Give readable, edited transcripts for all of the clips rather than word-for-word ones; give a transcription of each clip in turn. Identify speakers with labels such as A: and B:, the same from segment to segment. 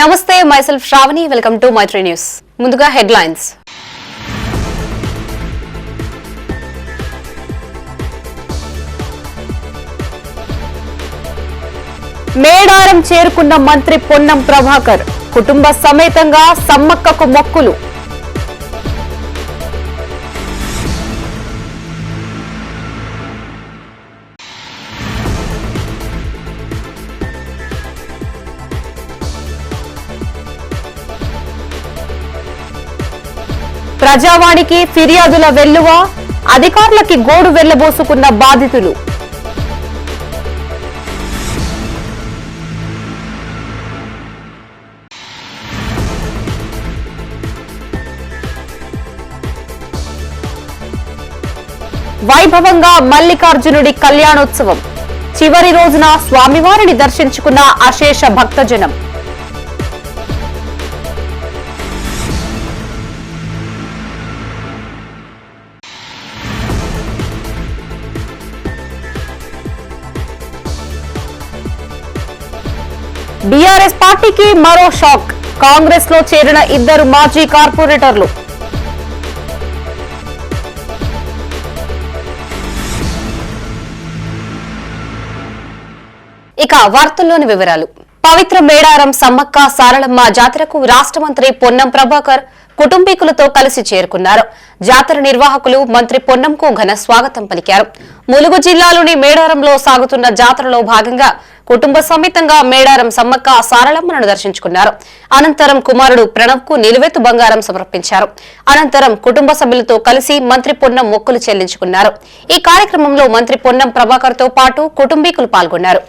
A: నమస్తే myself Sravani welcome to Maitri news ముందుగా headlines Medaram చేరుకున్న మంత్రి పొన్నం ప్రభాకర్ కుటుంబ సమేతంగా సమ్మక్కకు మొక్కులు ప్రజావాణికి ఫిర్యాదుల వెల్లువ అధికారులకి గోడు వెళ్లబోసుకున్న బాధితులు వైభవంగా మల్లికార్జునుడి కళ్యాణోత్సవం చివరి రోజున స్వామివారిని దర్శించుకున్న అశేష భక్తజనం బీఆర్ఎస్ పార్టీకి మరో షాక్ కాంగ్రెస్ లో చేరిన ఇద్దరు మాజీ కార్పొరేటర్లు ఇక వార్తల్లోని వివరాలు పవిత్ర మేడారం సమ్మక్క సారలమ్మ జాతరకు రాష్ట్ర మంత్రి పొన్నం ప్రభాకర్ కుటుంబీకులతో కలిసి చేరుకున్నారు. జాతర నిర్వాహకులు మంత్రి పొన్నంకు ఘన స్వాగతం పలికారు. ములుగు జిల్లాలోని మేడారంలో సాగుతున్న జాతరలో భాగంగా కుటుంబ సమేతంగా మేడారం సమ్మక్క సారలమ్మను దర్శించుకున్నారు. అనంతరం కుమారుడు ప్రణవ్ కు నిలువెత్తు బంగారం సమర్పించారు. అనంతరం కుటుంబ సభ్యులతో కలిసి మంత్రి పొన్నం మొక్కులు చెల్లించుకున్నారు. ఈ కార్యక్రమంలో మంత్రి పొన్నం ప్రభాకర్ తో పాటు కుటుంబీకులు పాల్గొన్నారు.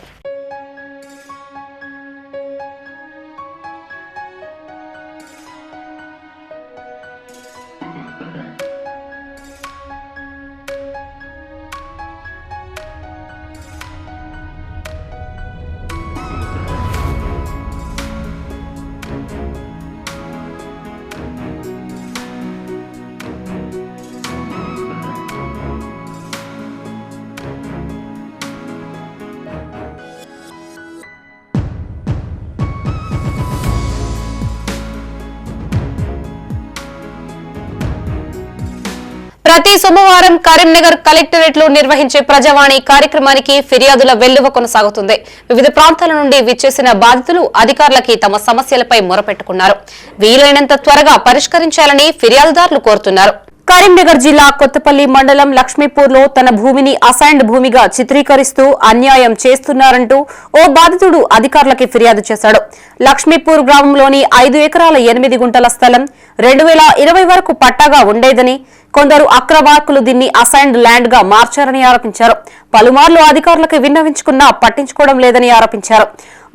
A: ప్రతి సోమవారం కరీంనగర్ కలెక్టరేట్ లో నిర్వహించే ప్రజావాణి కార్యక్రమానికి ఫిర్యాదుల వెల్లువ కొనసాగుతుంది. వివిధ ప్రాంతాల నుండి విచ్చేసిన బాధితులు అధికారులకి తమ సమస్యలపై మొరపెట్టుకున్నారు. వీలైనంత త్వరగా పరిష్కరించాలని ఫిర్యాదుదారులు కోరుతున్నారు. కరీంనగర్ జిల్లా కొత్తపల్లి మండలం లక్ష్మీపూర్ లో తన భూమిని అసైన్డ్ భూమిగా చిత్రీకరిస్తూ అన్యాయం చేస్తున్నారంటూ ఓ బాధితుడు అధికారులకి ఫిర్యాదు చేశాడు. లక్ష్మీపూర్ గ్రామంలోని 5 ఎకరాల 8 గుంటల స్థలం 2020 వరకు పట్టాగా ఉండేదని, కొందరు అక్రమార్కులు దీన్ని అసైన్డ్ ల్యాండ్ గా మార్చారని ఆరోపించారు. పలుమార్లు అధికారులకు విన్నవించుకున్నా పట్టించుకోవడం లేదని ఆరోపించారు.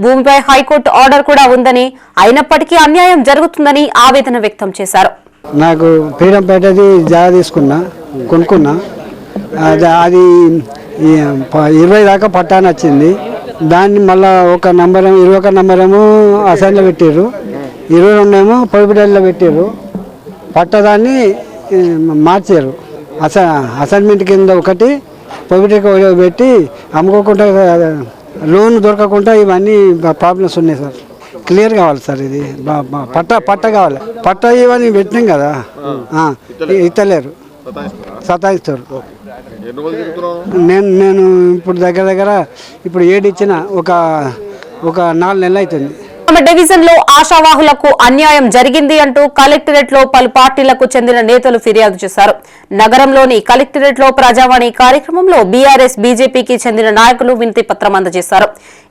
A: భూమిపై హైకోర్టు ఆర్డర్ కూడా ఉందని, అయినప్పటికీ అన్యాయం జరుగుతుందని ఆవేదన వ్యక్తం చేశారు.
B: నాకు పీడంపేటది జాగా తీసుకున్నా, కొనుక్కున్నా. అది 20 దాకా పట్టాని వచ్చింది. దాన్ని మళ్ళీ 21 నంబరేమో అసైన్లో పెట్టారు, 22 పొడిపిడల్లో పెట్టారు. పట్టదాన్ని మార్చారు. అసైన్మెంట్ కింద ఒకటి పొడిపిడకి పెట్టి అమ్ముకోకుండా లోన్ దొరకకుండా ఇవన్నీ ప్రాబ్లమ్స్ ఉన్నాయి సార్. క్లియర్ కావాలి సార్. ఇది పట్ట కావాలి. పట్ట ఇవన్నీ పెట్టినాం కదా, ఇస్తలేరు, సతాయిస్తారు. నేను ఇప్పుడు దగ్గర ఇప్పుడు 7 ఇచ్చిన ఒక 4 నెలలు అవుతుంది.
A: డివిజన్ లో ఆశావాహులకు అన్యాయం జరిగింది అంటూ కలెక్టరేట్ లో పలు పార్టీలకు చెందిన నేతలు ఫిర్యాదు చేశారు. నగరంలోని కలెక్టరేట్ లో ప్రజావాణి కార్యక్రమంలో బీఆర్ఎస్ బీజేపీకి చెందిన నాయకులు వినతి పత్రం అందజేశారు.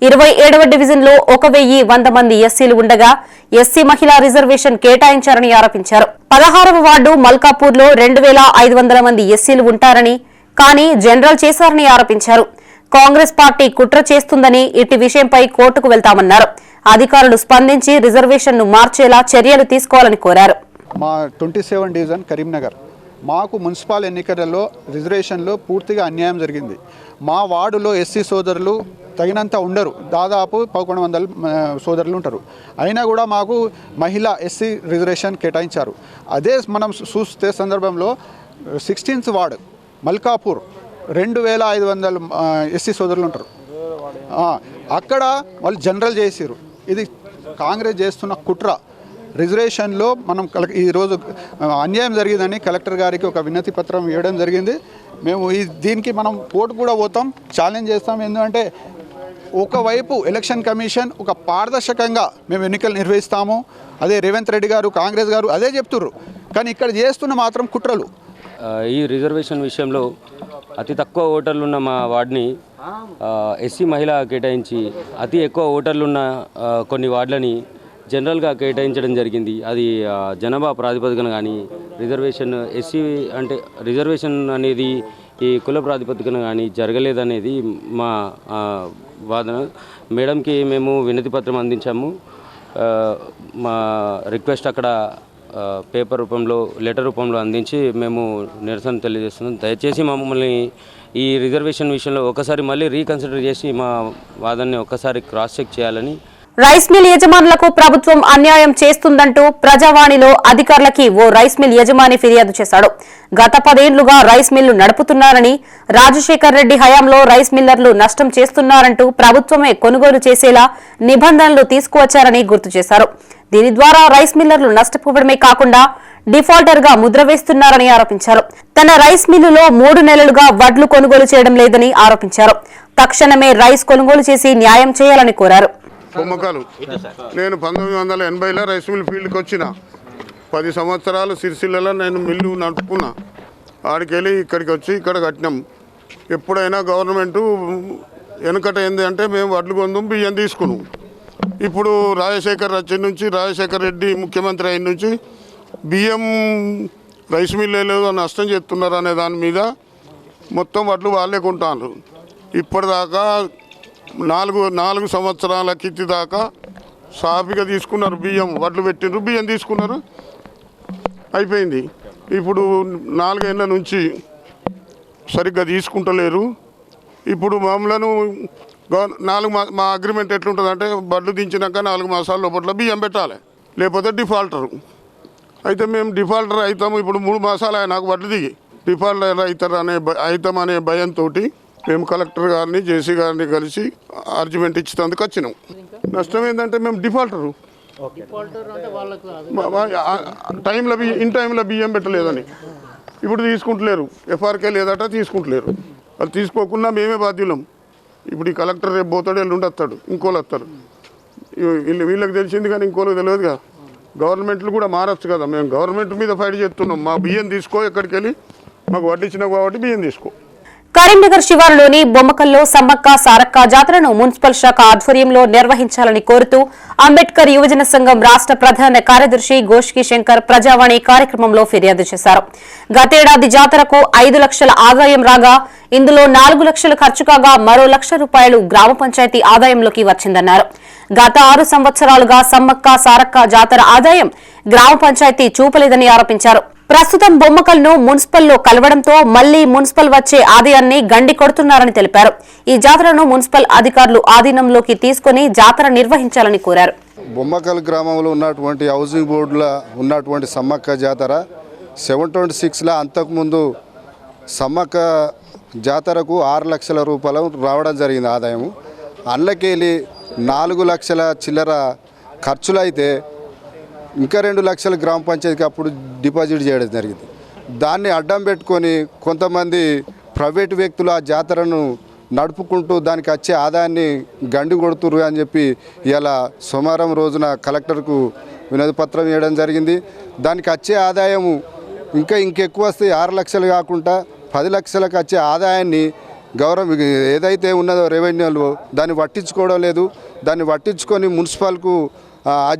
A: 27వ డివిజన్ లో 1100 మంది ఎస్సీలు ఉండగా ఎస్సీ మహిళా రిజర్వేషన్ కేటాయించారని ఆరోపించారు. 16వ వార్డు మల్కాపూర్ లో 2500 మంది ఎస్సీలు ఉంటారని, కానీ జనరల్ చేశారని ఆరోపించారు. కాంగ్రెస్ పార్టీ కుట్ర చేస్తుందని, ఇట్టి విషయంపై కోర్టుకు వెళ్తామన్నారు. అధికారులు స్పందించి రిజర్వేషన్ ను మార్చేలా చర్యలు తీసుకోవాలని కోరారు.
C: మా 27 డివిజన్ కరీంనగర్ మాకు మున్సిపల్ ఎన్నికలలో రిజర్వేషన్లో పూర్తిగా అన్యాయం జరిగింది. మా వార్డులో ఎస్సీ సోదరులు తగినంత ఉండరు, దాదాపు 1100 సోదరులు ఉంటారు. అయినా కూడా మాకు మహిళా ఎస్సీ రిజర్వేషన్ కేటాయించారు. అదే మనం చూస్తే సందర్భంలో 16th వార్డు మల్కాపూర్ 2500 ఎస్సీ సోదరులు ఉంటారు. అక్కడ వాళ్ళు జనరల్ చేసారు. ఇది కాంగ్రెస్ చేస్తున్న కుట్ర. రిజర్వేషన్లో మనం ఈరోజు అన్యాయం జరిగిందని కలెక్టర్ గారికి ఒక వినతి పత్రం ఇవ్వడం జరిగింది. మేము దీనికి మనం కోర్టు కూడా పోతాం, ఛాలెంజ్ చేస్తాం. ఎందుకంటే ఒకవైపు ఎలక్షన్ కమిషన్ ఒక పారదర్శకంగా మేము ఎన్నికలు నిర్వహిస్తాము, అదే రేవంత్ రెడ్డి గారు కాంగ్రెస్ గారు అదే చెప్తుర్రు, కానీ ఇక్కడ చేస్తున్న మాత్రం కుట్రలు.
D: ఈ రిజర్వేషన్ విషయంలో అతి తక్కువ ఓటర్లున్న మా వార్డుని ఎస్సీ మహిళ కేటాయించి అతి ఎక్కువ ఓటర్లున్న కొన్ని వార్డులని జనరల్గా కేటాయించడం జరిగింది. అది జనాభా ప్రాతిపదికన కానీ రిజర్వేషన్ ఎస్సీ అంటే రిజర్వేషన్ అనేది ఈ కుల ప్రాతిపదికన కానీ జరగలేదనేది మా వాదన. మేడంకి మేము వినతి పత్రం అందించాము. మా రిక్వెస్ట్ అక్కడ పేపర్ రూపంలో లెటర్ రూపంలో అందించి మేము నిరసన తెలియజేస్తున్నాం. దయచేసి మమ్మల్ని ఈ రిజర్వేషన్ విషయంలో ఒకసారి మళ్ళీ రీకన్సిడర్ చేసి మా వాదనని ఒకసారి క్రాస్ చెక్ చేయాలని.
A: రైస్ మిల్ యజమానులకు ప్రభుత్వం అన్యాయం చేస్తుందంటూ ప్రజావాణిలో అధికారులకి ఓ రైస్ మిల్ యజమాని ఫిర్యాదు చేశాడు. గత 10 ఏళ్లుగా రైస్ మిల్లు నడుపుతున్నారని, రాజశేఖర్ రెడ్డి హయాంలో రైస్ మిల్లర్లు నష్టం చేస్తున్నారంటూ ప్రభుత్వమే కొనుగోలు చేసేలా నిబంధనలు తీసుకువచ్చారని గుర్తు చేశారు. దీని ద్వారా రైస్ మిల్లర్లు నష్టపోవడమే కాకుండా డిఫాల్టర్ గా ముద్ర వేస్తున్నారని ఆరోపించారు. తన రైస్ మిల్లులో 3 నెలలుగా వడ్లు కొనుగోలు చేయడం లేదని ఆరోపించారు. తక్షణమే రైస్ కొనుగోలు చేసి న్యాయం చేయాలని కోరారు.
E: బొమ్మకాలు నేను 1980లో రైస్ మిల్ ఫీల్డ్కి వచ్చిన 10 సంవత్సరాలు సిరిసిల్లలో నేను మిల్లు నడుపుకున్నా. ఆడికెళ్ళి ఇక్కడికి వచ్చి ఇక్కడ కట్టినాం. ఎప్పుడైనా గవర్నమెంటు వెనకట ఏంది అంటే మేము వడ్లు కొందాం బియ్యం తీసుకున్నాం. ఇప్పుడు రాజశేఖర్ వచ్చి నుంచి రాజశేఖర్ రెడ్డి ముఖ్యమంత్రి అయిన నుంచి బియ్యం రైస్ మిల్లు నష్టం చేస్తున్నారు అనే దాని మీద మొత్తం వడ్లు వాళ్ళే కొంటారు. ఇప్పటిదాకా 4 సంవత్సరాల కింది దాకా సాఫీగా తీసుకున్నారు. బియ్యం వడ్లు పెట్టినారు, బియ్యం తీసుకున్నారు, అయిపోయింది. ఇప్పుడు 4 ఏళ్ళ నుంచి సరిగ్గా తీసుకుంటలేరు. ఇప్పుడు మమ్మలను మా అగ్రిమెంట్ ఎట్లుంటుందంటే వడ్లు దించినాక 4 మాసాల లోపల బియ్యం పెట్టాలి, లేకపోతే డిఫాల్టరు. అయితే మేము డిఫాల్టర్ అవుతాము. ఇప్పుడు 3 మాసాలు నాకు వడ్లు దిగి డిఫాల్టర్ అవుతామనే భయంతో మేము కలెక్టర్ గారిని జేసీ గారిని కలిసి ఆర్గ్యుమెంట్ ఇచ్చేందుకు వచ్చినాం. నష్టం ఏంటంటే మేము డిఫాల్టరు టైంలో బియ్యం పెట్టలేదని ఇప్పుడు తీసుకుంటలేరు. ఎఫ్ఆర్కే లేదట, తీసుకుంటలేరు. అది తీసుకోకుండా మేమే బాధ్యులం. ఇప్పుడు ఈ కలెక్టర్ రేపు పోతాడు, ఎల్లుండి వస్తాడు, ఇంకోళ్ళు వస్తారు. వీళ్ళకి తెలిసింది కానీ ఇంకోళ్ళకి తెలియదుగా. గవర్నమెంట్లు కూడా మారచ్చు కదా. మేము గవర్నమెంట్ మీద ఫైట్ చేస్తున్నాం. మా బియ్యం తీసుకో, ఎక్కడికి వెళ్ళి మాకు వడ్డించినావు కాబట్టి బియ్యం తీసుకో.
A: కరీంనగర్ శివారులోని బొమ్మకల్లో సమ్మక్క సారక్క జాతరను మున్సిపల్ శాఖ ఆధ్వర్యంలో నిర్వహించాలని కోరుతూ అంబేద్కర్ యువజన సంఘం రాష్ట్ర ప్రధాన కార్యదర్శి గోష్కి శంకర్ ప్రజావాణి కార్యక్రమంలో ఫిర్యాదు చేశారు. గతేడాది జాతరకు 5 లక్షల ఆదాయం రాగా ఇందులో 4 లక్షలు ఖర్చు కాగా మరో ₹1,00,000 గ్రామ పంచాయతీ ఆదాయంలోకి వచ్చిందన్నారు. గత 6 సంవత్సరాలుగా సమ్మక్క సారక్క జాతర ఆదాయం గ్రామ పంచాయతీ చూపలేదని ఆరోపించారు. ప్రస్తుతం బొమ్మకల్ను మున్సిపల్లో కలవడంతో మళ్లీ మున్సిపల్ వచ్చే ఆదాయాన్ని గండి కొడుతున్నారని తెలిపారు. ఈ జాతరను మున్సిపల్ అధికారులు ఆధీనంలోకి తీసుకుని జాతర నిర్వహించాలని కోరారు.
F: బొమ్మకల్ గ్రామంలో ఉన్నటువంటి హౌసింగ్ బోర్డులో ఉన్నటువంటి సమ్మక్క జాతర 726లో అంతకుముందు సమ్మక్క జాతరకు 6 లక్షల రూపాయలు రావడం జరిగింది ఆదాయము. అందులోకెళ్ళి 4 లక్షల చిల్లర ఖర్చులు అయితే ఇంకా 2 లక్షల గ్రామ పంచాయతీకి అప్పుడు డిపాజిట్ చేయడం జరిగింది. దాన్ని అడ్డం పెట్టుకొని కొంతమంది ప్రైవేటు వ్యక్తులు ఆ జాతరను నడుపుకుంటూ దానికి వచ్చే ఆదాయాన్ని గండి కొడుతురు అని చెప్పి ఇలా సోమవారం రోజున కలెక్టర్కు వినతి పత్రం ఇవ్వడం జరిగింది. దానికి వచ్చే ఆదాయము ఇంకెక్కువ వస్తే 6 లక్షలు కాకుండా 10 లక్షలకు వచ్చే ఆదాయాన్ని ఏదైతే ఉన్నదో రెవెన్యూలో దాన్ని పట్టించుకోవడం లేదు. దాన్ని పట్టించుకొని మున్సిపల్కు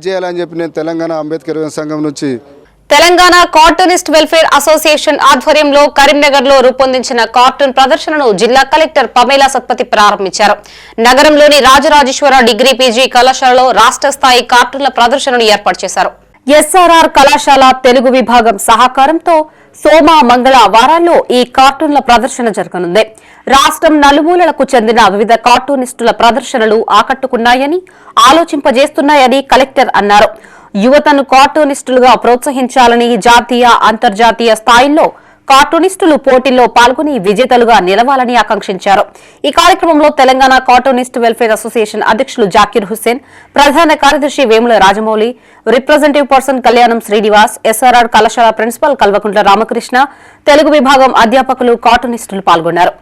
F: చేయాలని చెప్పి నేను తెలంగాణ అంబేద్కర్ సంఘం నుంచి
A: తెలంగాణ కార్టూనిస్ట్ వెల్ఫేర్ అసోసియేషన్ ఆధ్వర్యంలో కరీంనగర్ లో రూపొందించిన కార్టూన్ ప్రదర్శనను జిల్లా కలెక్టర్ పమేలా సత్పతి ప్రారంభించారు. నగరంలోని రాజరాజేశ్వర డిగ్రీ పీజీ కళాశాలలో రాష్ట్ర స్థాయి కార్టూన్ల ప్రదర్శనను ఏర్పాటు చేశారు. ఎస్ఆర్ఆర్ కళాశాల తెలుగు విభాగం సహకారంతో సోమ మంగళ వారాల్లో ఈ కార్టూన్ల ప్రదర్శన జరగనుంది. రాష్ట్రం నలుమూలలకు చెందిన వివిధ కార్టూనిస్టుల ప్రదర్శనలు ఆకట్టుకున్నాయని, ఆలోచింపజేస్తున్నాయని కలెక్టర్ అన్నారు. యువతను కార్టూనిస్టులుగా ప్రోత్సహించాలని జాతీయ, అంతర్జాతీయ స్థాయిల్లో కార్టూనిస్టులు పోటీల్లో పాల్గొని విజేతలుగా నిలవాలని ఆకాంక్షించారు. ఈ కార్యక్రమంలో తెలంగాణ కార్టూనిస్ట్ వెల్ఫేర్ అసోసియేషన్ అధ్యక్షులు జాకీర్ హుస్సేన్, ప్రధాన కార్యదర్శి వేముల రాజమౌళి, రిప్రజెంటేటివ్ పర్సన్ కళ్యాణం శ్రీనివాస్, ఎస్ఆర్ఆర్ కళాశాల ప్రిన్సిపల్ కల్వకుంట్ల రామకృష్ణ, తెలుగు విభాగం అధ్యాపకులు, కార్టూనిస్టులు పాల్గొన్నారు.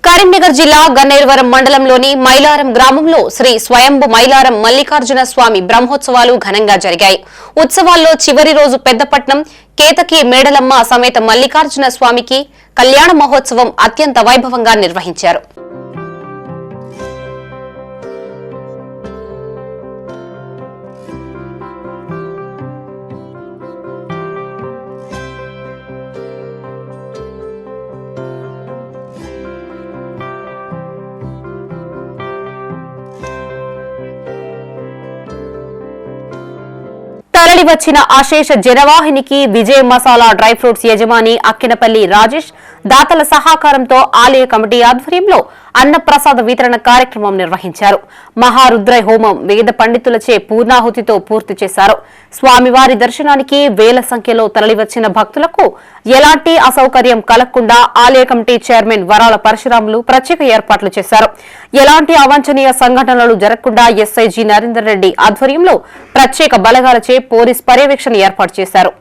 A: కరీంనగర్ జిల్లా గన్నేరువరం మండలంలోని మైలారం గ్రామంలో శ్రీ స్వయంభు మైలారం మల్లికార్జున స్వామి బ్రహ్మోత్సవాలు ఘనంగా జరిగాయి. ఉత్సవాల్లో చివరి రోజు పెద్దపట్నం కేతకి మేడలమ్మ సమేత మల్లికార్జున స్వామికి కళ్యాణ మహోత్సవం అత్యంత వైభవంగా నిర్వహించారు. తరలి వచ్చిన అశేష జనవాహినికి విజయ మసాలా డ్రై ఫ్రూట్స్ యజమాని అక్కినపల్లి రాజేష్ దాతల సహకారంతో ఆలయ కమిటీ ఆధ్వర్యంలో అన్నప్రసాద వితరణ కార్యక్రమం నిర్వహించారు. మహారుద్ర హోమం వేద పండితులచే పూర్ణాహుతితో పూర్తి చేశారు. స్వామివారి దర్శనానికి వేల సంఖ్యలో తరలివచ్చిన భక్తులకు ఎలాంటి అసౌకర్యం కలగకుండా ఆలయ కమిటీ చైర్మన్ వరాల పరశురాములు ప్రత్యేక ఏర్పాట్లు చేశారు. ఎలాంటి అవాంఛనీయ సంఘటనలు జరగకుండా ఎస్ఐజీ నరేందర్ రెడ్డి ఆధ్వర్యంలో ప్రత్యేక బలగాలచే పోలీస్ పర్యవేక్షణ ఏర్పాటు చేశారు.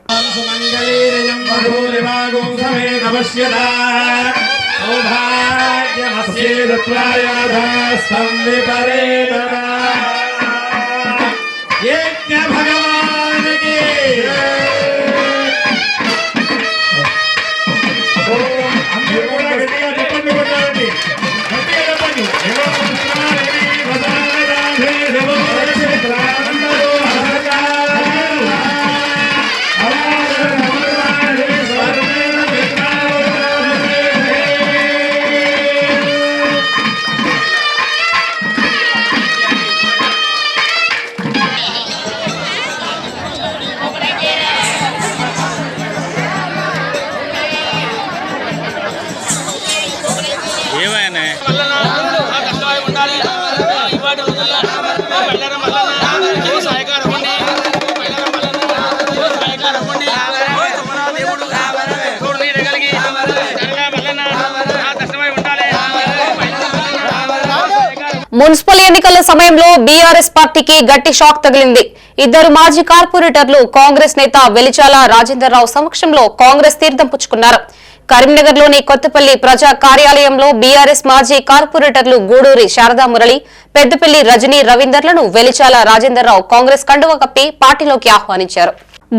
A: మున్సిపల్ ఎన్నికల సమయంలో బీఆర్ఎస్ పార్టీకి గట్టి షాక్ తగిలింది. ఇద్దరు మాజీ కార్పొరేటర్లు కాంగ్రెస్ నేత వెలిచాల రాజేందర్ రావు సమక్షంలో కాంగ్రెస్ తీర్థం పుచ్చుకున్నారు. కరీంనగర్లోని కొత్తపల్లి ప్రజా కార్యాలయంలో బీఆర్ఎస్ మాజీ కార్పొరేటర్లు గూడూరి శారదా మురళి, పెద్దపల్లి రజనీ రవీందర్లను వెలిచాల రాజేందర్ రావు కాంగ్రెస్ కండువా కప్పి పార్టీలోకి ఆహ్వానించారు.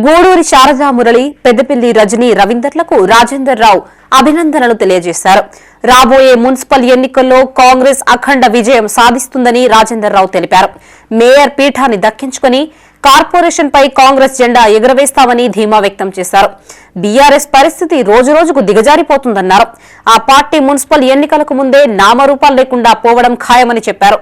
A: గూడూరి శారదా మురళి, పెద్దపల్లి రజనీ రవీందర్లకు రాజేందర్ రావు అభినందనలు తెలియజేశారు. రాబోయే మున్సిపల్ ఎన్నికల్లో కాంగ్రెస్ అఖండ విజయం సాధిస్తుందని రాజేందర్ రావు తెలిపారు. మేయర్ పీఠాన్ని దక్కించుకుని కార్పొరేషన్ పై కాంగ్రెస్ జెండా ఎగురవేస్తామని ధీమా వ్యక్తం చేశారు. బీఆర్ఎస్ పరిస్థితి రోజురోజుకు దిగజారిపోతుందన్నారు. ఆ పార్టీ మున్సిపల్ ఎన్నికలకు ముందే నామరూపాలు లేకుండా పోవడం ఖాయమని చెప్పారు.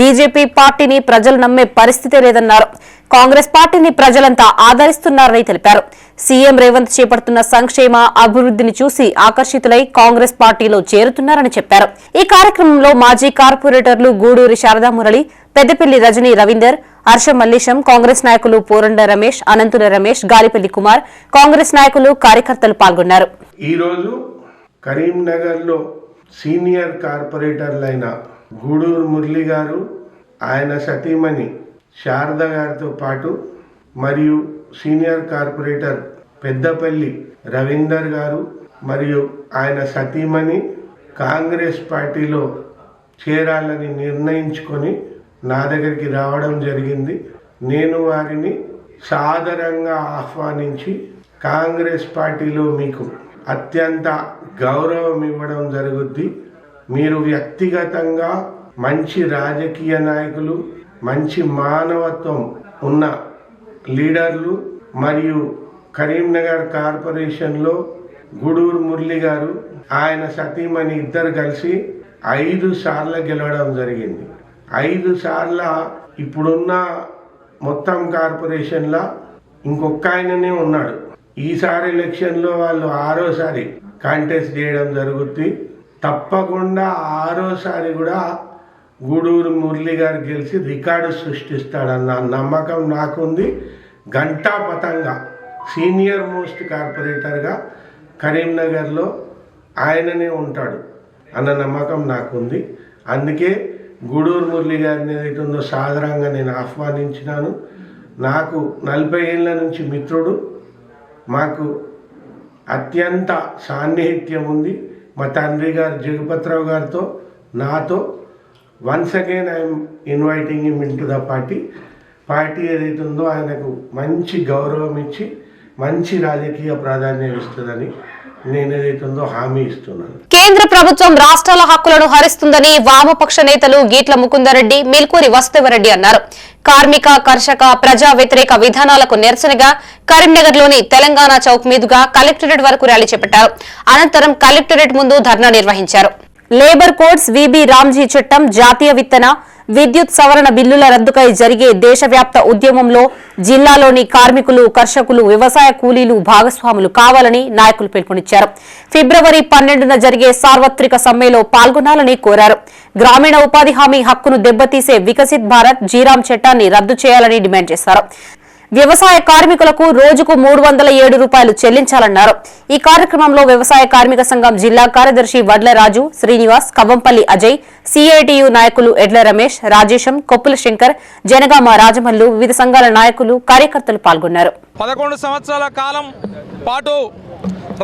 A: బీజేపీ పార్టీని ప్రజలు నమ్మే పరిస్థితే లేదన్నారు. కాంగ్రెస్ పార్టీని ప్రజలంతా ఆదరిస్తున్నారని తెలిపారు. సీఎం రేవంత్ చేపడుతున్న సంక్షేమ అభివృద్ధిని చూసి ఆకర్షితులై కాంగ్రెస్ పార్టీలో చేరుతున్నారని చెప్పారు. ఈ కార్యక్రమంలో మాజీ కార్పొరేటర్లు గూడూరి శారదా మురళి, పెద్దపల్లి రజనీ రవీందర్, హర్ష మల్లేశం, కాంగ్రెస్ నాయకులు పోరండ రమేష్, అనంతుల రమేష్, గాలిపల్లి కుమార్, కాంగ్రెస్ నాయకులు, కార్యకర్తలు పాల్గొన్నారు.
G: ఈరోజు కరీంనగర్లో సీనియర్ కార్పొరేటర్లైన గూడూరు మురళి గారు, ఆయన సతీమణి శారద గారితో పాటు మరియు సీనియర్ కార్పొరేటర్ పెద్దపల్లి రవీందర్ గారు మరియు ఆయన సతీమణి కాంగ్రెస్ పార్టీలో చేరాలని నిర్ణయించుకొని నా దగ్గరికి రావడం జరిగింది. నేను వారిని సాదరంగా ఆహ్వానించి కాంగ్రెస్ పార్టీలో మీకు అత్యంత గౌరవం ఇవ్వడం జరుగుద్ది. మీరు వ్యక్తిగతంగా మంచి రాజకీయ నాయకులు, మంచి మానవత్వం ఉన్న లీడర్లు మరియు కరీంనగర్ కార్పొరేషన్లో గూడూరు మురళి గారు ఆయన సతీమణి ఇద్దరు కలిసి 5 సార్లు గెలవడం జరిగింది. 5 సార్ల ఇప్పుడున్న మొత్తం కార్పొరేషన్లో ఇంకొక ఆయననే ఉన్నాడు. ఈసారి ఎలక్షన్లో వాళ్ళు 6వసారి కాంటెస్ట్ చేయడం జరుగుతుంది. తప్పకుండా 6వసారి కూడా గూడూరు మురళి గారు గెలిచి రికార్డు సృష్టిస్తాడన్న నమ్మకం నాకుంది. గంటాపతంగా సీనియర్ మోస్ట్ కార్పొరేటర్గా కరీంనగర్లో ఆయననే ఉంటాడు అన్న నమ్మకం నాకుంది. అందుకే గూడూరు మురళి గారిని ఏదైతుందో సాధారణంగా నేను ఆహ్వానించినాను. నాకు 40 ఏళ్ళ నుంచి మిత్రుడు, మాకు అత్యంత సాన్నిహిత్యం ఉంది. మా తండ్రి గారు జగపతిరావు గారితో నాతో once again I'm inviting him in to the party ఏదైతుందో ఆయనకు మంచి గౌరవం ఇచ్చి మంచి రాజకీయ ప్రాధాన్యం ఇస్తుందని నేను ఏదైతుందో హామీ ఇస్తున్నాను.
A: కేంద్ర ప్రభుత్వం రాష్ట్రాల హక్కులను హరిస్తుందని వామపక్ష నేతలు గీట్ల ముకుందరెడ్డి, మెల్కూరి వసుదేవరెడ్డి అన్నారు. కార్మిక, కర్షక, ప్రజా వ్యతిరేక విధానాలకు నిరసనగా కరీంనగర్లోని తెలంగాణ చౌక్ మీదుగా కలెక్టరేట్ వరకు ర్యాలీ చేపట్టారు. అనంతరం కలెక్టరేట్ ముందు ధర్నా నిర్వహించారు. లేబర్ కోడ్స్, విబి రామ్జీ చట్టం, జాతీయ విత్తన, విద్యుత్ సవరణ బిల్లుల రద్దుకై జరిగే దేశవ్యాప్త ఉద్యమంలో జిల్లాలోని కార్మికులు, కర్షకులు, వ్యవసాయ కూలీలు భాగస్వాములు కావాలని నాయకులు పిలుపునిచ్చారు. ఫిబ్రవరి 12న జరిగే సార్వత్రిక సమ్మెలో పాల్గొనాలని కోరారు. గ్రామీణ ఉపాధి హామీ హక్కును దెబ్బతీసే వికసిత్ భారత్ జీరాం చట్టాన్ని రద్దు చేయాలని డిమాండ్ చేశారు. వ్యవసాయ కార్మికులకు రోజుకు 307 రూపాయలు చెల్లించాలన్నారు. ఈ కార్యక్రమంలో వ్యవసాయ కార్మిక సంఘం జిల్లా కార్యదర్శి వడ్ల రాజు, శ్రీనివాస్, కవ్వంపల్లి అజయ్, సిఐటియు నాయకులు ఎడ్ల రమేష్, రాజేశం, కొప్పుల శంకర్, జనగామ రాజమల్లు, వివిధ సంఘాల నాయకులు, కార్యకర్తలు పాల్గొన్నారు.
H: 11 సంవత్సరాల కాలం పాటు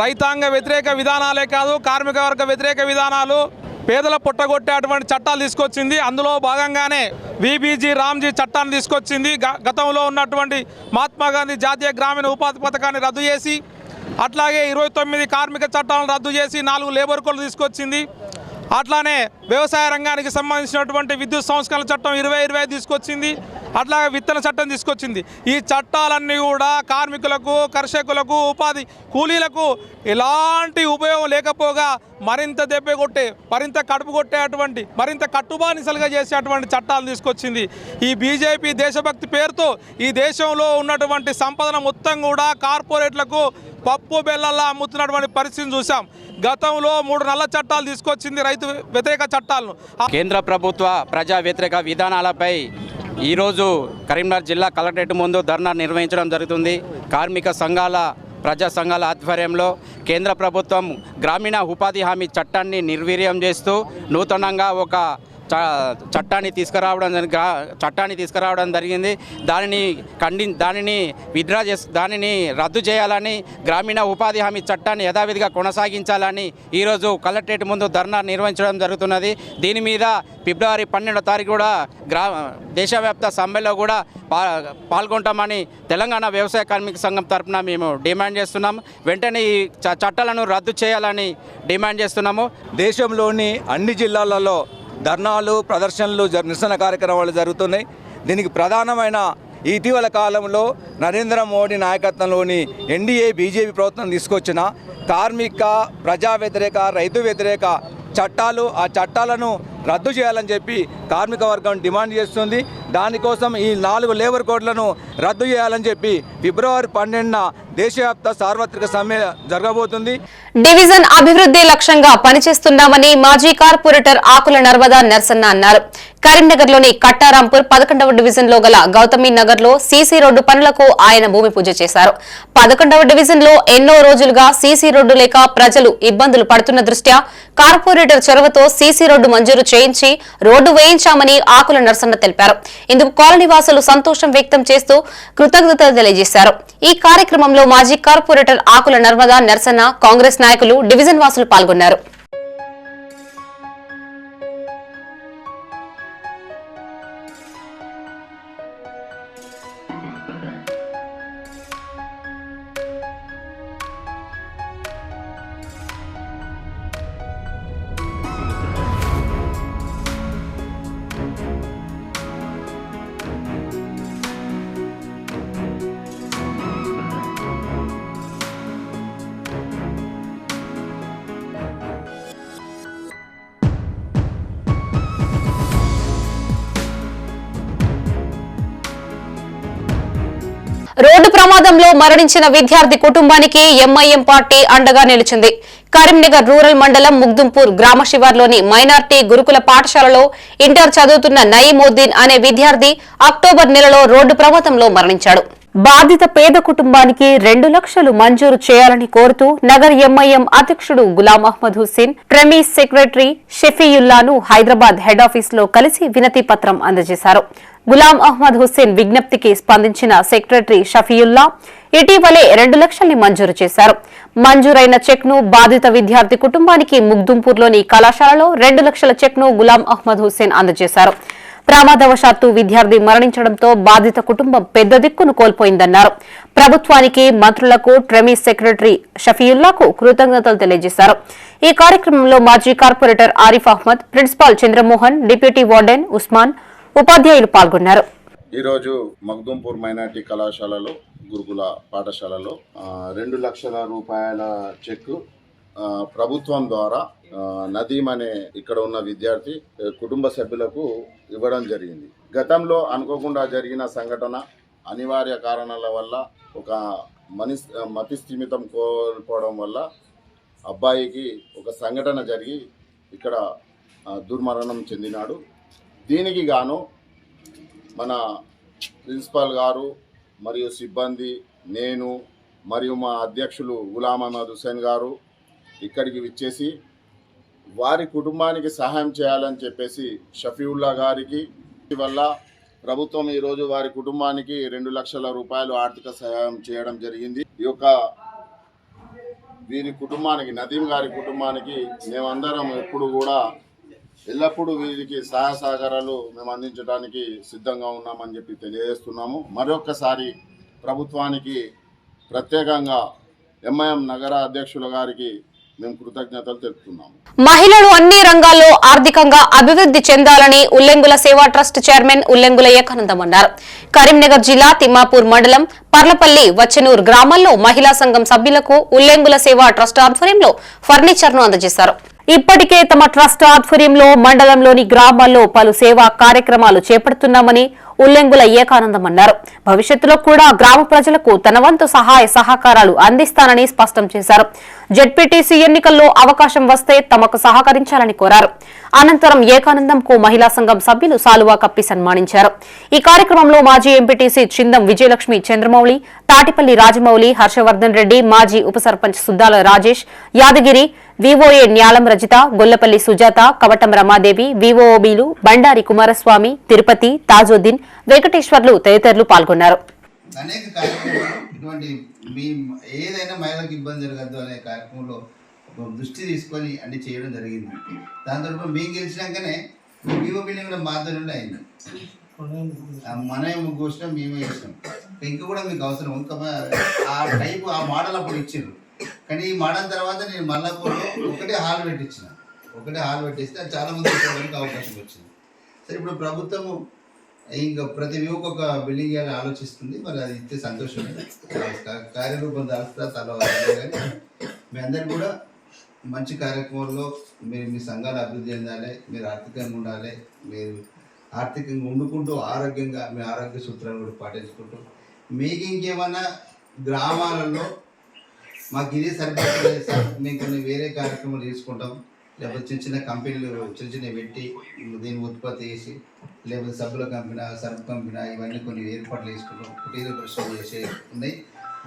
H: రైతాంగ వ్యతిరేక విధానాలే కాదు, కార్మిక వర్గ వ్యతిరేక విధానాలు, పేదల పుట్టగొట్టేటువంటి చట్టాలు తీసుకొచ్చింది. అందులో భాగంగానే విబిజీ రామ్జీ చట్టాన్ని తీసుకొచ్చింది. గతంలో ఉన్నటువంటి మహాత్మా గాంధీ జాతీయ గ్రామీణ ఉపాధి పథకాన్ని రద్దు చేసి, అట్లాగే 29 కార్మిక చట్టాలను రద్దు చేసి 4 లేబర్ కోడ్లు తీసుకొచ్చింది. అట్లానే వ్యవసాయ రంగానికి సంబంధించినటువంటి విద్యుత్ సంస్కరణ చట్టం 2025 తీసుకొచ్చింది. అట్లాగే విత్తన చట్టం తీసుకొచ్చింది. ఈ చట్టాలన్నీ కూడా కార్మికులకు, కర్షకులకు, ఉపాధి కూలీలకు ఎలాంటి ఉపయోగం లేకపోగా మరింత దెబ్బ కొట్టే, మరింత కడుపు కొట్టేటువంటి, మరింత కట్టుబానిసలుగా చేసేటువంటి చట్టాలు తీసుకొచ్చింది. ఈ బీజేపీ దేశభక్తి పేరుతో ఈ దేశంలో ఉన్నటువంటి సంపదను మొత్తం కూడా కార్పొరేట్లకు పప్పు బెల్లల్లా అమ్ముతున్నటువంటి పరిస్థితిని చూసాం. గతంలో 3 నల్ల చట్టాలు తీసుకొచ్చింది, రైతు వ్యతిరేక చట్టాలను.
I: కేంద్ర ప్రభుత్వ ప్రజా వ్యతిరేక విధానాలపై ఈరోజు కరీంనగర్ జిల్లా కలెక్టరేట్ ముందు ధర్నా నిర్వహించడం జరుగుతుంది. కార్మిక సంఘాల, ప్రజా సంఘాల ఆధ్వర్యంలో కేంద్ర ప్రభుత్వం గ్రామీణ ఉపాధి హామీ చట్టాన్ని నిర్వీర్యం చేస్తూ నూతనంగా ఒక చట్టాన్ని తీసుకురావడం జరిగింది. దానిని రద్దు చేయాలని, గ్రామీణ ఉపాధి హామీ చట్టాన్ని యథావిధిగా కొనసాగించాలని ఈరోజు కలెక్టరేట్ ముందు ధర్నా నిర్వహించడం జరుగుతున్నది. దీని మీద ఫిబ్రవరి 12వ తారీఖు కూడా దేశవ్యాప్త సమ్మెలో కూడా పాల్గొంటామని తెలంగాణ వ్యవసాయ కార్మిక సంఘం తరఫున మేము డిమాండ్ చేస్తున్నాము. వెంటనే ఈ చట్టాలను రద్దు చేయాలని డిమాండ్ చేస్తున్నాము.
J: దేశంలోని అన్ని జిల్లాలలో ధర్నాలు, ప్రదర్శనలు, నిరసన కార్యక్రమాలు జరుగుతున్నాయి. దీనికి ప్రధానమైన ఇటీవల కాలంలో నరేంద్ర మోడీ నాయకత్వంలోని ఎన్డీఏ బీజేపీ ప్రభుత్వం తీసుకొచ్చిన కార్మిక, ప్రజా వ్యతిరేక, రైతు వ్యతిరేక చట్టాలు, ఆ చట్టాలను రద్దు చేయాలని చెప్పి కార్మిక వర్గం డిమాండ్ చేస్తుంది. దానికోసం ఈ 4 లేబర్ కోడ్లను రద్దు చేయాలని చెప్పి ఫిబ్రవరి 12న దేశవ్యాప్త సార్వత్రిక సమ్మె జరగబోతుంది.
A: డివిజన్ అభివృద్ధి లక్ష్యంగా పనిచేస్తున్నామని మాజీ కార్పొరేటర్ ఆకుల నర్మదా నర్సన్న అన్నారు. కరీంనగర్లోని కట్టారాంపూర్ 11వ డివిజన్లో గల గౌతమి నగర్లో సీసీ రోడ్డు పనులకు ఆయన భూమి పూజ చేశారు. 11వ డివిజన్లో ఎన్నో రోజులుగా సీసీ రోడ్డు లేక ప్రజలు ఇబ్బందులు పడుతున్న దృష్ట్యా కార్పొరేటర్ చొరవతో సీసీ రోడ్డు మంజూరు చేయించి రోడ్డు వేయించామని ఆకుల నర్సన్న తెలిపారు. ఇందుకు కాలనీ వాసులు సంతోషం వ్యక్తం చేస్తూ కృతజ్ఞతలు తెలియజేశారు. ఈ కార్యక్రమంలో మాజీ కార్పొరేటర్ ఆకుల నర్మదా నర్సన్న, కాంగ్రెస్ నాయకులు, డివిజన్ వాసులు పాల్గొన్నారు. రోడ్డు ప్రమాదంలో మరణించిన విద్యార్థి కుటుంబానికి ఎంఐఎం పార్టీ అండగా నిలిచింది. కరీంనగర్ రూరల్ మండలం ముగ్దుంపూర్ గ్రామ శివార్లోని మైనార్టీ గురుకుల పాఠశాలలో ఇంటర్ చదువుతున్న నయీముద్దీన్ అనే విద్యార్థి అక్టోబర్ నెలలో రోడ్డు ప్రమాదంలో మరణించాడు. బాధిత పేద కుటుంబానికి 2 లక్షలు మంజూరు చేయాలని కోరుతూ నగర్ ఎంఐఎం అధ్యక్షుడు గులాం అహ్మద్ హుస్సేన్, ట్రెమీస్ సెక్రటరీ షఫీయుల్లాను హైదరాబాద్ హెడ్ ఆఫీస్ లో కలిసి వినతి పత్రం అందజేశారు. గులాం అహ్మద్ హుస్సేన్ విజ్ఞప్తికి స్పందించిన సెక్రటరీ షఫీయుల్లా ఇటీవలే 2 లక్షల్ని మంజూరు చేశారు. మంజూరైన చెక్ ను బాధిత విద్యార్థి కుటుంబానికి ముగ్దుంపూర్లోని కళాశాలలో 2 లక్షల చెక్ ను గులాం అహ్మద్ హుస్సేన్ అందజేశారు. ప్రమాదవశాత్తు విద్యార్థి మరణించడంతో బాధిత కుటుంబం పెద్ద దిక్కును కోల్పోయిందన్నారు. ప్రభుత్వానికి, మంత్రులకు, ట్రెమీస్ సెక్రటరీ షఫీయుల్లాకు కృతజ్ఞతలు తెలియజేశారు. ఈ కార్యక్రమంలో మాజీ corporator Arif Ahmed, principal Chandramohan, deputy warden Usman, ఉపాధ్యాయులు పాల్గొన్నారు.
F: ఈరోజు మగ్దుంపూర్ మైనార్టీ కళాశాలలో గురుకుల పాఠశాలలో 2 లక్షల రూపాయల చెక్ ప్రభుత్వం ద్వారా నదీం అనే ఇక్కడ ఉన్న విద్యార్థి కుటుంబ సభ్యులకు ఇవ్వడం జరిగింది. గతంలో అనుకోకుండా జరిగిన సంఘటన, అనివార్య కారణాల వల్ల ఒక మతి స్థిమితం కోల్పోవడం వల్ల అబ్బాయికి ఒక సంఘటన జరిగి ఇక్కడ దుర్మరణం చెందినాడు. దీనికి గాను మన ప్రిన్సిపాల్ గారు మరియు సిబ్బంది, నేను మరియు మా అధ్యక్షులు గులాం అహ్మద్ హుస్సేన్ గారు ఇక్కడికి విచ్చేసి వారి కుటుంబానికి సహాయం చేయాలని చెప్పేసి షఫీయుల్లా గారికి వల్ల ప్రభుత్వం ఈరోజు వారి కుటుంబానికి 2 లక్షల రూపాయలు ఆర్థిక సహాయం చేయడం జరిగింది. ఈ యొక్క వీరి కుటుంబానికి, నదీం గారి కుటుంబానికి మేమందరం ఎప్పుడు కూడా ఎల్లప్పుడూ వీరికి సహాయ సహకారాలు మేము అందించడానికి సిద్ధంగా ఉన్నామని చెప్పి తెలియజేస్తున్నాము. మరొక్కసారి ప్రభుత్వానికి, ప్రత్యేకంగా ఎంఐఎం నగర అధ్యక్షుల గారికి మేము కృతజ్ఞతలు తెలుపుతున్నాము.
A: మహిళలు అన్ని రంగాల్లో ఆర్థికంగా అభివృద్ధి చెందాలని ఉల్లెంగుల సేవా ట్రస్ట్ చైర్మన్ ఉల్లెంగుల ఏకానందం అన్నారు. కరీంనగర్ జిల్లా తిమ్మాపూర్ మండలం పర్లపల్లి, వచ్చనూర్ గ్రామాల్లో మహిళా సంఘం సభ్యులకు ఉల్లెంగుల సేవా ట్రస్ట్ ఆధ్వర్యంలో ఫర్నిచర్ ను అందజేశారు. ఇప్పటికే తమ ట్రస్ట్ ఆధ్వర్యంలో మండలంలోని గ్రామాల్లో పలు సేవా కార్యక్రమాలు చేపడుతున్నామని ఉల్లెంగుల ఏకానందం అన్నారు. భవిష్యత్తులో కూడా గ్రామ ప్రజలకు తన వంతు సహాయ సహకారాలు అందిస్తానని స్పష్టం చేశారు. జెడ్పీటీసీ ఎన్నికల్లో అవకాశం వస్తే తమకు సహకరించాలని కోరారు. అనంతరం ఏకానందంకు మహిళా సంఘం సభ్యులు సాలువా కప్పి సన్మానించారు. ఈ కార్యక్రమంలో మాజీ ఎంపీటీసీ చిందం విజయలక్ష్మి చంద్రమౌళి, తాటిపల్లి రాజమౌళి, హర్షవర్ధన్ రెడ్డి, మాజీ ఉప సర్పంచ్ సుద్దాల రాజేష్, యాదగిరి, వివోఏ న్యాలం రజిత, గొల్లపల్లి సుజాత, కవటం రమాదేవి, వివోబీలు బండారి కుమారస్వామి, తిరుపతి, తాజుద్దీన్, వెంకటేశ్వర్లు తదితరులు పాల్గొన్నారు.
K: అనేక కార్యక్రమాలు ఇటువంటి మీ ఏదైనా మహిళలకు ఇబ్బంది జరగద్దు అనే కార్యక్రమంలో దృష్టి తీసుకొని అన్ని చేయడం జరిగింది. దాని తర్వాత మేము గెలిచినాకనే వివో బిల్డింగ్ కూడా మాధ్యమంలో అయింది. మన గోష్ఠం మేమే ఇచ్చినాం. ఇంకా కూడా మీకు అవసరం, ఇంకా ఆ టైపు ఆ మోడల్ అప్పుడు ఇచ్చారు. కానీ ఈ మోడల్ తర్వాత నేను మల్లాపూర్లో ఒకటే హాల్ పెట్టిస్తే చాలా మంది చూడడానికి అవకాశం వచ్చింది. సరే, ఇప్పుడు ప్రభుత్వము ఇంకా ప్రతి వ్యూకి ఒక బిల్డింగ్ అని ఆలోచిస్తుంది. మరి అది ఇచ్చే సంతోషం, కార్యరూపం దాల్స్తా తల. కానీ మీ అందరు కూడా మంచి కార్యక్రమంలో మీరు మీ సంఘాలు అభివృద్ధి చెందాలి, మీరు ఆర్థికంగా ఉండాలి, మీరు ఆర్థికంగా వండుకుంటూ ఆరోగ్యంగా మీ ఆరోగ్య సూత్రాలు కూడా పాటించుకుంటూ, మీకు ఇంకేమన్నా గ్రామాలలో మాకు ఇదే సరిపోతుంది సార్, మేము కొన్ని వేరే కార్యక్రమాలు తీసుకుంటాం, లేకపోతే చిన్న చిన్న కంపెనీలు చిన్న పెట్టి దీన్ని ఉత్పత్తి చేసి, లేకపోతే సబ్బుల కంపెనీ, సర్ఫ్ కంపెనీ, ఇవన్నీ కొన్ని ఏర్పాట్లు చేసుకుంటాం, కుటీర పరిశ్రమ చేసే ఉన్నాయి.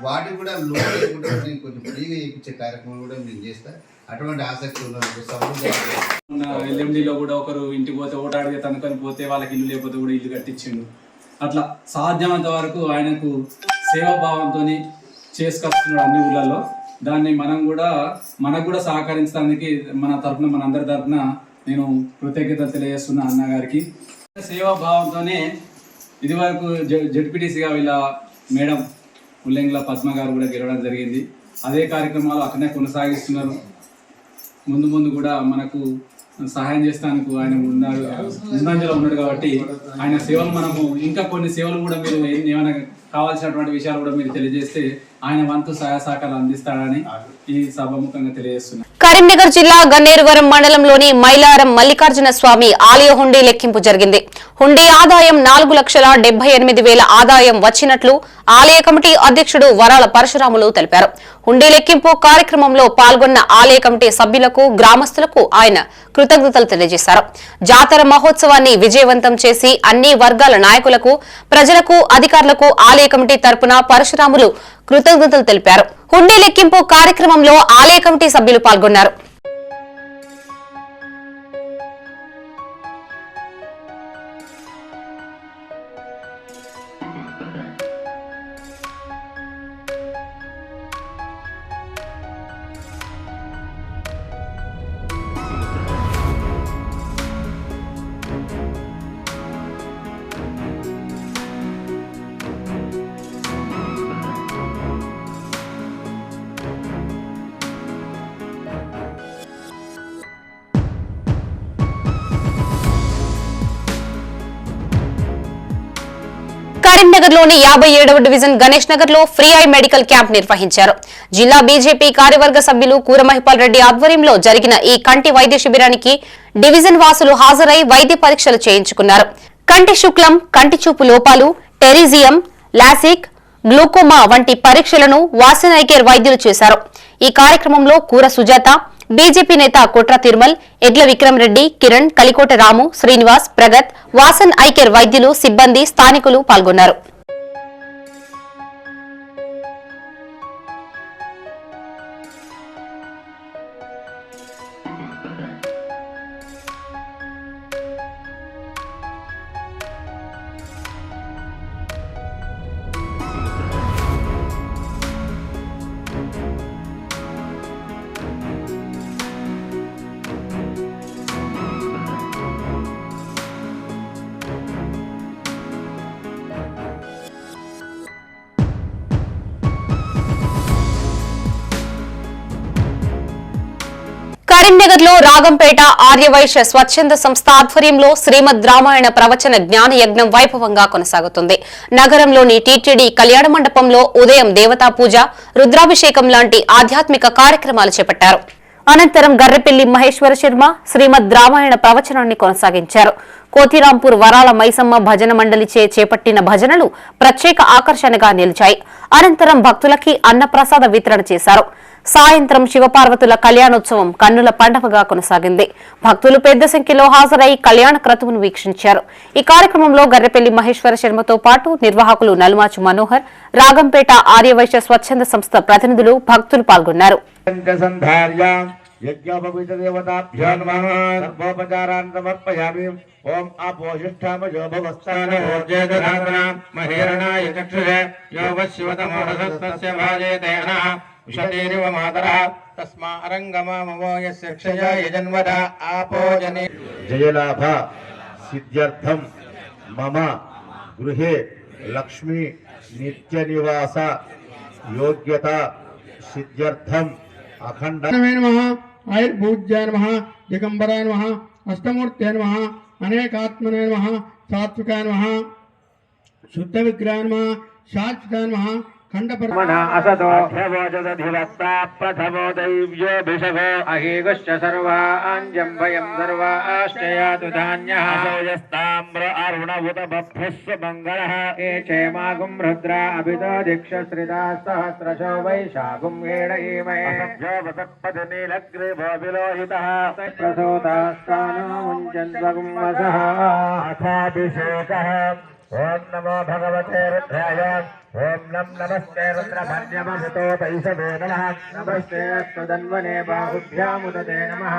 K: వాటికి కూడా లోన్ లేకుండా నేను కొంచెం ఫ్రీగా చేయించే కార్యక్రమం కూడా మేము చేస్తాను. అటువంటి ఆసక్తి ఉన్న
L: ఎల్ఎండిలో కూడా ఒకరు ఇంటికి పోతే ఓటు అడిగే తనుకొని పోతే వాళ్ళకి ఇల్లు లేకపోతే కూడా ఇల్లు కట్టించిండు. అట్లా సాధ్యమైనంత వరకు ఆయనకు సేవాభావంతో చేసుకొస్తున్నాడు అన్ని ఊళ్ళల్లో. దాన్ని మనకు కూడా సహకరించడానికి మనందరి తరఫున నేను కృతజ్ఞత తెలియజేస్తున్నా అన్నగారికి. సేవాభావంతోనే ఇదివరకు జెడ్పీటీసీగా వీళ్ళ మేడం ఉల్లెంగుల పద్మ గారు కూడా గెలవడం జరిగింది. అదే కార్యక్రమాలు అక్కడనే కొనసాగిస్తున్నారు. ముందు కూడా మనకు సహాయం చేస్తానికి ఆయన ముందంజలో ఉన్నాడు కాబట్టి ఆయన సేవలు ఇంకా కొన్ని సేవలు కూడా మీరు ఏమైనా కావాల్సినటువంటి విషయాలు కూడా మీరు తెలియజేస్తే ఆయన వంతు సహాయ సహకారాలు అందిస్తాడని ఈ సభాముఖంగా తెలియజేస్తున్నారు.
A: కరీంనగర్ జిల్లా గన్నేరువరం మండలంలోని మైలారం మల్లికార్జున స్వామి ఆలయ హుండీ లెక్కింపు జరిగింది. హుండీ ఆదాయం 4,78,000 ఆదాయం వచ్చినట్లు ఆలయ కమిటీ అధ్యక్షుడు వరాల పరశురాములు తెలిపారు. హుండీ లెక్కింపు కార్యక్రమంలో పాల్గొన్న ఆలయ కమిటీ సభ్యులకు గ్రామస్తులకు ఆయన కృతజ్ఞతలు తెలియజేశారు. జాతర మహోత్సవాన్ని విజయవంతం చేసి అన్ని వర్గాల నాయకులకు, ప్రజలకు, అధికారులకు ఆలయ కమిటీ తరపున పరశురాములు కృతజ్ఞతలు తెలిపారు. హుండీ లెక్కింపు కార్యక్రమంలో ఆలయ కమిటీ సభ్యులు పాల్గొన్నారు. కరీంనగర్లోని 57వ డివిజన్ గణేష్ నగర్ లో ఫ్రీ ఐ మెడికల్ క్యాంప్ నిర్వహించారు. జిల్లా బీజేపీ కార్యవర్గ సభ్యులు కూరమహిపాల్ రెడ్డి ఆధ్వర్యంలో జరిగిన ఈ కంటి వైద్య శిబిరానికి డివిజన్ వాసులు హాజరై వైద్య పరీక్షలు చేయించుకున్నారు. కంటి శుక్లం, కంటి చూపు లోపాలు, టెరిజియం, లాసిక్, గ్లూకోమా వంటి పరీక్షలను వాసన్ ఐ కేర్ వైద్యులు చేశారు. ఈ కార్యక్రమంలో కూర సుజాత, బీజేపీ నేత కోట్ర తిరుమల్, ఎడ్ల విక్రమ్ రెడ్డి, కిరణ్, కలికోట రాము, శ్రీనివాస్, ప్రగత్, వాసన్ ఐ కేర్ వైద్యులు, సిబ్బంది, స్థానికులు పాల్గొన్నారు. కరీంనగర్ లో రాగంపేట ఆర్యవైశ్య స్వచ్ఛంద సంస్థ ఆధ్వర్యంలో శ్రీమద్ రామాయణ ప్రవచన జ్ఞాన యజ్ఞం వైభవంగా కొనసాగుతుంది. నగరంలోని టీటీడీ కళ్యాణ మండపంలో ఉదయం దేవతా పూజ, రుద్రాభిషేకం లాంటి ఆధ్యాత్మిక కార్యక్రమాలు చేపట్టారు. అనంతరం గర్రెపల్లి మహేశ్వర శర్మ శ్రీమద్ రామాయణ ప్రవచనాన్ని కొనసాగించారు. కోతిరాంపూర్ వరాల మైసమ్మ భజన మండలిచే చేపట్టిన భజనలు ప్రత్యేక ఆకర్షణగా నిలిచాయి. అనంతరం భక్తులకి అన్నప్రసాద వితరణ చేశారు. సాయంత్రం శివపార్వతుల కళ్యాణోత్సవం కన్నుల పండగగా కొనసాగింది. భక్తులు పెద్ద సంఖ్యలో హాజరై కళ్యాణ క్రతువును వీక్షించారు. ఈ కార్యక్రమంలో గర్రెపల్లి మహేశ్వర శర్మతో పాటు నిర్వాహకులు నలుమాచు మనోహర్, రాగంపేట ఆర్యవైశ్య స్వచ్ఛంద సంస్థ ప్రతినిధులు, భక్తులు పాల్గొన్నారు.
M: ఓం ఆపోషిష్టామజో భవస్థానో మహేరణాయ చక్షుషే యో వశివతమోహస్తస్య భాజేతేన ఉషతేరివ మాతరః తస్మా అరంగమామవో యస్య క్షయా యజన్వద ఆపోజనే. జయలాభ సిద్ధ్యర్థం మమ గృహే లక్ష్మీ నిత్యనివాస యోగ్యత సిద్ధ్యర్థం అఖండమే నమః ఆయుర్భూజ్యాయ నమః దిగంబరాయ నమః అష్టమూర్తే నమః అనేకాత్మనే నమః సాత్వికాయ నమః శుద్ధ విగ్రహాయ నమః శాశ్వతాయ నమః ఖండపరమణ అసతో అధ్యవోజదధివత్తా ప్రథమో దైవ్యోభిషభో అహేగశ్చ సర్వాంజం భయం సర్వాశ్చయాతు ధాన్యః సోయస్తామ్ర అరుణభుత బభ్యస్వ మంగళః ఏ క్షేమాగుం రుద్రా అభితో దీక్షశ్రితా సహస్రశో వైశాఖం ఏడయీమహే సభ్యోపసత్పతి నీలగ్రీభో విలోహితః ప్రసూతాస్తానో ముంచన్వగుం వసః అథాభిషేకః. ఓం నమో భగవతే రుద్రాయ. ఓం నమస్తే రుద్రభర్యమభితో తైషవే నమః. నమస్తే అస్మదన్వనే బాహుభ్యాముదతే నమః.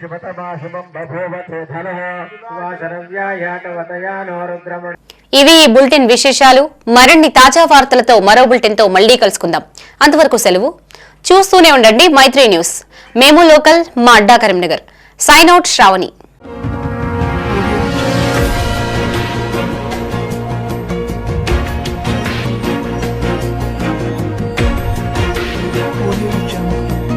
M: శివతమాశుభం బభూవతే ధనః సువాసరవ్యాయాటవతయానో రుద్రమణ.
A: ఇవి ఈ బులెటిన్ విశేషాలు. మరిన్ని తాజా వార్తలతో మరో బులెటిన్ తో మళ్లీ కలుసుకుందాం. అంతవరకు సెలవు. చూస్తూనే ఉండండి మైత్రి న్యూస్. మేము లోకల్, మా అడ్డా Karimnagar. Sign out Shravani.
N: Audio Jungle.